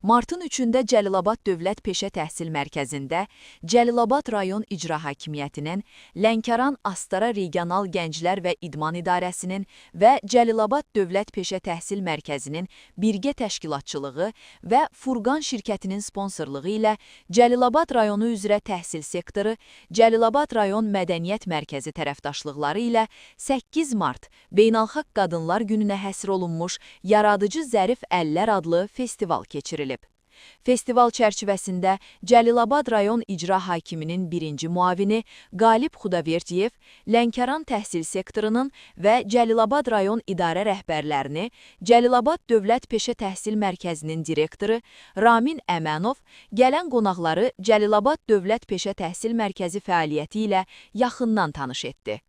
Martın 3-də Cəlilabad Dövlət Peşə Təhsil Mərkəzində Cəlilabad rayon İcra Hakimiyyətinin, Lənkəran Astara Regional Gənclər və İdman İdarəsinin və Cəlilabad Dövlət Peşə Təhsil Mərkəzinin birgə təşkilatçılığı və Furqan şirkətinin sponsorluğu ilə Cəlilabad rayonu üzrə təhsil sektoru, Cəlilabad rayon Mədəniyyət Mərkəzi tərəfdaşlıqları ilə 8 mart Beynəlxalq Qadınlar Gününə həsr olunmuş Yaradıcı Zərif Əllər adlı festival keçirilib. Festival çərçivəsində Cəlilabad rayon icra hakiminin birinci muavini Qalib Xudaverdiyev, Lənkəran təhsil sektorunun və Cəlilabad rayon idarə rəhbərlərini, Cəlilabad Dövlət Peşə Təhsil Mərkəzinin direktoru Ramin Əmənov gələn qonaqları Cəlilabad Dövlət Peşə Təhsil Mərkəzi fəaliyyəti ilə yaxından tanış etdi.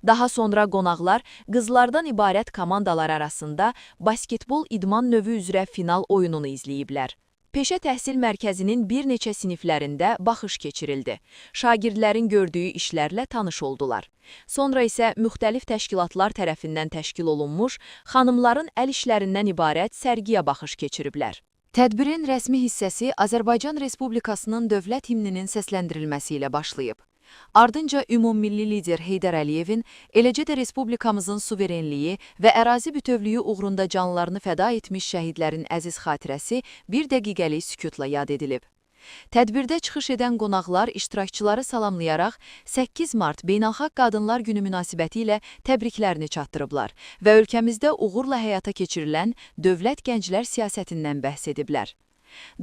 Daha sonra qonaqlar qızlardan ibarət komandalar arasında basketbol idman növü üzrə final oyununu izləyiblər. Peşə Təhsil Mərkəzinin bir neçə siniflərində baxış keçirildi. Şagirdlərin gördüyü işlərlə tanış oldular. Sonra isə müxtəlif təşkilatlar tərəfindən təşkil olunmuş xanımların əl işlərindən ibarət sərgiyə baxış keçiriblər. Tədbirin rəsmi hissəsi Azərbaycan Respublikasının dövlət himninin səsləndirilməsi ilə başlayıb. Ardınca ümummilli lider Heydər Əliyevin, eləcə də Respublikamızın suverenliyi və ərazi bütövlüyü uğrunda canlarını fəda etmiş şəhidlərin əziz xatirəsi bir dəqiqəlik sükutla yad edilib. Tədbirdə çıxış edən qonaqlar iştirakçıları salamlayaraq 8 mart Beynəlxalq Qadınlar Günü münasibəti ilə təbriklərini çatdırıblar və ölkəmizdə uğurla həyata keçirilən dövlət gənclər siyasətindən bəhs ediblər.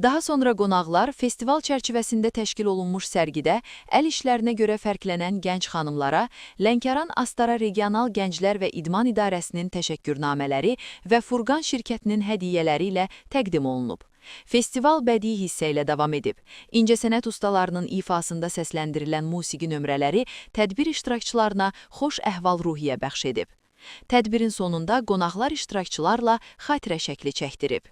Daha sonra qonaqlar festival çərçivəsində təşkil olunmuş sərgidə əl işlərinə görə fərqlənən gənc xanımlara Lənkəran Astara Regional Gənclər və İdman İdarəsinin təşəkkürnamələri və Furqan şirkətinin hədiyyələri ilə təqdim olunub. Festival bədii hissə ilə davam edib. İncəsənət ustalarının ifasında səsləndirilən musiqi nömrələri tədbir iştirakçılarına xoş əhval-ruhiyyə bəxş edib. Tədbirin sonunda qonaqlar iştirakçılarla xatirə şəkli çəkdirib.